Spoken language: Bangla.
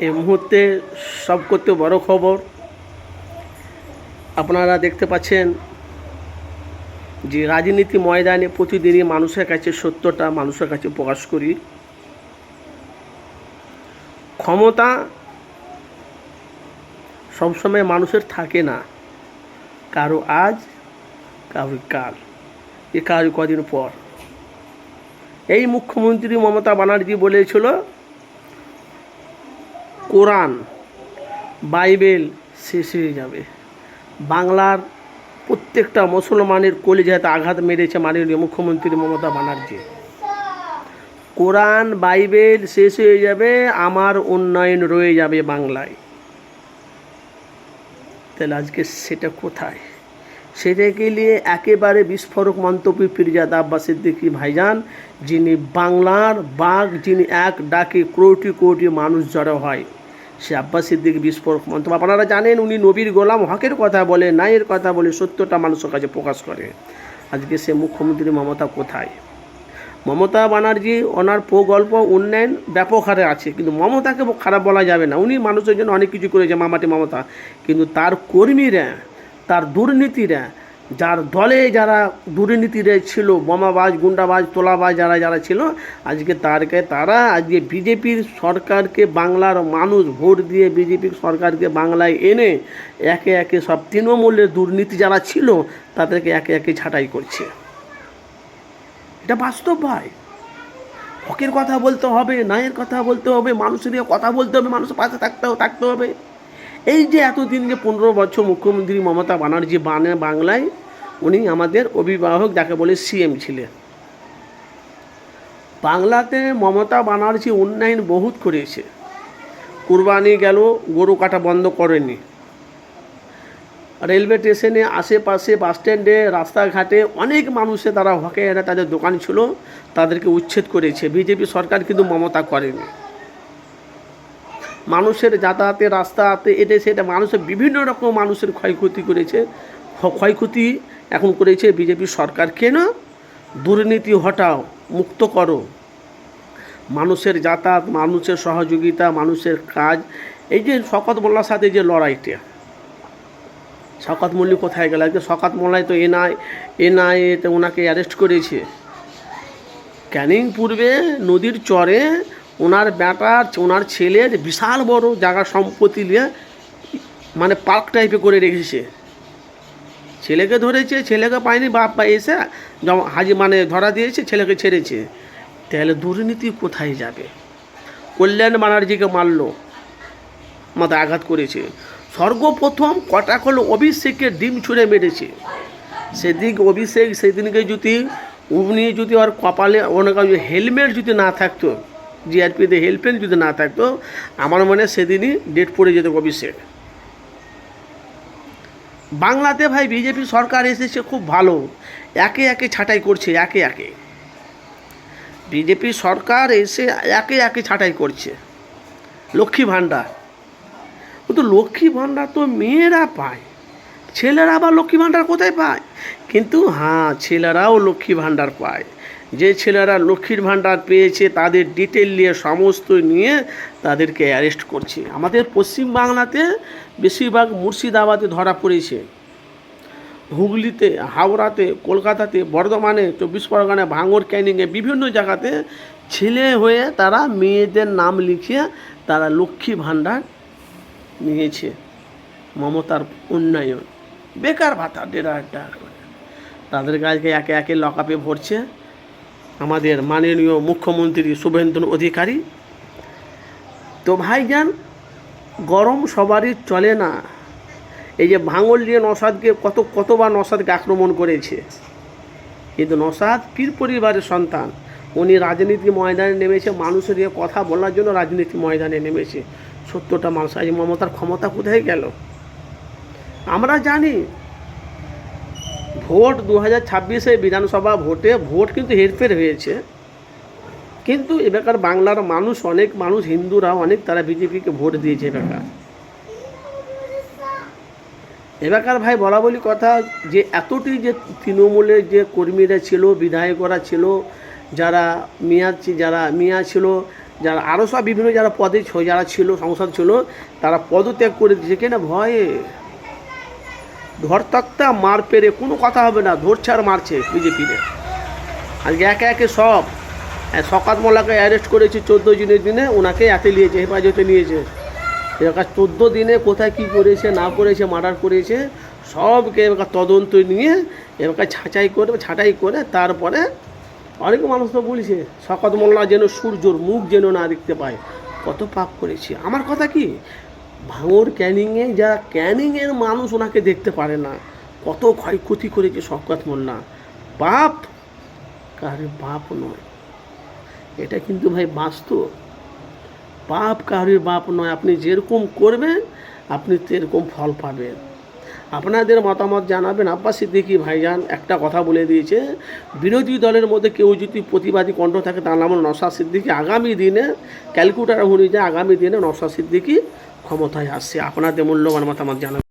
এই মুহূর্তে সব করতে বড় খবর আপনারা দেখতে পাচ্ছেন যে রাজনীতি ময়দানে প্রতিদিনই মানুষের কাছে সত্যটা মানুষের কাছে প্রকাশ করি। ক্ষমতা সবসময় মানুষের থাকে না, কারো আজ কারো কাল, কারো কদিন পর। এই মুখ্যমন্ত্রী মমতা ব্যানার্জি বলেছিল কোরআন বাইবেল শেষ হয়ে যাবে। বাংলার প্রত্যেকটা মুসলমানের কলিজাতে আঘাত মেরেছে মাননীয় মুখ্যমন্ত্রী মমতা ব্যানার্জি। কোরআন বাইবেল শেষ হয়ে যাবে, আমার উন্নয়ন রয়ে যাবে বাংলায়। তাহলে আজকে সেটা কোথায়? সেটাকে নিয়ে একেবারে বিস্ফোরক মন্তব্য ফিরজাদ আব্বাস সিদ্দিকী ভাইজান, যিনি বাংলার বাঘ, যিনি এক ডাকে কোটি কোটি মানুষ জড়ো হয়, সে আব্বাস সিদ্দিকী বিস্ফোরক মন্তব্য। আপনারা জানেন উনি নবীর গোলাম হকের কথা বলে, ন্যায়ের কথা বলে, সত্যটা মানুষের কাছে প্রকাশ করে। আজকে সে মুখ্যমন্ত্রী মমতা কোথায়? মমতা ব্যানার্জি ওনার প্রকল্প উন্নয়ন ব্যাপক হারে আছে, কিন্তু মমতাকে খারাপ বলা যাবে না। উনি মানুষের জন্য অনেক কিছু করেছে মামাটি মমতা, কিন্তু তার কর্মীরা, তার দুর্নীতিরা, যার দলে যারা দুর্নীতিরা ছিল, বোমাবাজ, গুন্ডাবাজ, তোলাবাজ যারা ছিল, আজকে তারা আজকে বিজেপির সরকারকে, বাংলার মানুষ ভোট দিয়ে বিজেপির সরকারকে বাংলায় এনে একে একে সব তৃণমূলের দুর্নীতি যারা ছিল তাদেরকে একে একে ছাঁটাই করছে। এটা বাস্তব ভাই। হকের কথা বলতে হবে, ন্যায়ের কথা বলতে হবে, মানুষের কথা বলতে হবে, মানুষের পাশে থাকতে হবে। এই যে এতদিন যে 15 বছর মুখ্যমন্ত্রী মমতা ব্যানার্জি বাংলায়, উনি আমাদের অভিভাবক, যাকে বলে সিএম ছিলেন। বাংলাতে মমতা ব্যানার্জি উন্নয়ন বহুত করেছে। কুরবানি গেল, গরু কাটা বন্ধ করেনি। রেলওয়ে স্টেশনে, আশেপাশে, বাসস্ট্যান্ডে, রাস্তাঘাটে অনেক মানুষে তারা হকে এনে তাদের দোকান ছিল, তাদেরকে উচ্ছেদ করেছে বিজেপি সরকার, কিন্তু মমতা করেনি। মানুষের যাতায়াতে, রাস্তাতে, এটা সেটা মানুষের বিভিন্ন রকম মানুষের ক্ষয়ক্ষতি করেছে। ক্ষয়ক্ষতি এখন করেছে বিজেপি সরকার। কেন? দুর্নীতি হটাও, মুক্ত করো, মানুষের যাতায়াত, মানুষের সহযোগিতা, মানুষের কাজ। এই যে শওকত মোল্লার সাথে যে লড়াইটা, শওকত মোল্লা কোথায় গেল? আজকে শওকত মোল্লায় তো এনআইএতে ওনাকে অ্যারেস্ট করেছে। ক্যানিং পূর্বে নদীর চরে ওনার বেটার, ওনার ছেলের বিশাল বড় জায়গা সম্পত্তি নিয়ে মানে পার্ক টাইপে করে রেখেছে। ছেলেকে ধরেছে, ছেলেকে পায়নি, বাপ এসে মানে ধরা দিয়েছে, ছেলেকে ছেড়েছে। তাহলে দুর্নীতি কোথায় যাবে? কল্যাণ ব্যানার্জিকে মারলো, মাথায় আঘাত করেছে। সর্বপ্রথম কটাক হলো অভিষেকের ডিম ছুঁড়ে মেরেছে। সেদিনকে উনি যদি ওর কপালে ওনার হেলমেট যদি না থাকতো, জিআরপিতে হেলমেট যদি না থাকতো, আমার মনে হয় সেদিনই ডেট পড়ে যেত অভিষেক। বাংলাতে ভাই বিজেপি সরকার এসেছে খুব ভালো, একে একে ছাঁটাই করছে, একে একে বিজেপি সরকার এসে একে একে ছাঁটাই করছে। লক্ষ্মী ভাণ্ডার, তো লক্ষ্মী ভাণ্ডার তো মেয়েরা পায়, ছেলেরা আবার লক্ষ্মী ভাণ্ডার কোথায় পায়? কিন্তু হ্যাঁ, ছেলেরাও লক্ষ্মী ভাণ্ডার পায়। যে ছেলেরা লক্ষ্মীর ভাণ্ডার পেয়েছে তাদের ডিটেল নিয়ে, সমস্ত নিয়ে তাদেরকে অ্যারেস্ট করছে। আমাদের পশ্চিমবাংলাতে বেশিরভাগ মুর্শিদাবাদে ধরা পড়েছে, হুগলিতে, হাওড়াতে, কলকাতাতে, বর্ধমানে, 24 পরগনায়, ভাঙড়, ক্যানিংয়ে, বিভিন্ন জায়গাতে ছেলে হয়ে তারা মেয়েদের নাম লিখিয়ে তারা লক্ষ্মী ভাণ্ডার নিয়েছে। মমতার উন্নয়ন, বেকার ভাতা 1,500 টাকা করে তাদের কাছে একে একে লকআপে ভরছে আমাদের মাননীয় মুখ্যমন্ত্রী শুভেন্দু অধিকারী। তো ভাইজান, গরম সবারই চলে না। এই যে ভাঙড় দিয়ে নওশাদকে কতবার নওশাদকে আক্রমণ করেছে, কিন্তু নওশাদ পীর পরিবারের সন্তান। উনি রাজনীতি ময়দানে নেমেছে, মানুষের দিয়ে কথা বলার জন্য রাজনীতি ময়দানে নেমেছে। সত্যটা মানুষ, আজ মমতার ক্ষমতা কোথায় গেল? আমরা জানি ভোট 2026-এ বিধানসভা ভোট কিন্তু হেরফের হয়েছে, কিন্তু এবারকার বাংলার মানুষ, অনেক মানুষ, হিন্দুরা অনেক, তারা বিজেপিকে ভোট দিয়েছে। এবারকার ভাই বলা বলি কথা, যে এতটি যে তৃণমূলের যে কর্মীরা ছিল, বিধায়করা ছিল, যারা মিয়া ছিল, যারা আরও সব বিভিন্ন যারা পদে যারা ছিল সংসদ ছিল তারা পদত্যাগ করে দিয়েছে কেনা ভয়ে ধরতক্তা মার পেরে কোনো কথা হবে না, ধরছে আর মারছে বিজেপিতে। আজকে একে একে সব শওকত মোল্লাকে অ্যারেস্ট করেছে 14 দিনে, ওনাকে এতে নিয়েছে, হেফাজতে নিয়েছে। এবার 14 দিনে কোথায় কী করেছে না করেছে, মার্ডার করেছে সবকে এবার তদন্ত নিয়ে এবার ছাঁটাই করে তারপরে অনেক মানুষ তো বলছে শওকত মোল্লা যেন সূর্যর মুখ যেন না দেখতে পায়, কত পাপ করেছে। আমার কথা কি, ভাঙড় ক্যানিংয়ে যারা ক্যানিংয়ের মানুষ ওনাকে দেখতে পারে না, কত ক্ষয়ক্ষতি করেছে শওকত মোল্লা। পাপ কারোর বাপ নয়, এটা কিন্তু ভাই বাস্তব। পাপ কারোর বাপ নয়, আপনি যেরকম করবেন আপনি সেরকম ফল পাবেন। আপনাদের মতামত জানাবেন। আব্বাস সিদ্দিকী ভাইজান একটা কথা বলে দিয়েছে, বিরোধী দলের মধ্যে কেউ যদি প্রতিবাদী কণ্ঠ থাকে তার নাম নওশাদ সিদ্দিকী। আগামী দিনে ক্যালকুলেটর অনুযায়ী আগামী দিনে নওশাদ সিদ্দিকী ক্ষমতায় আসছে। আপনাদের মূল্যবান মতামত জানাবেন।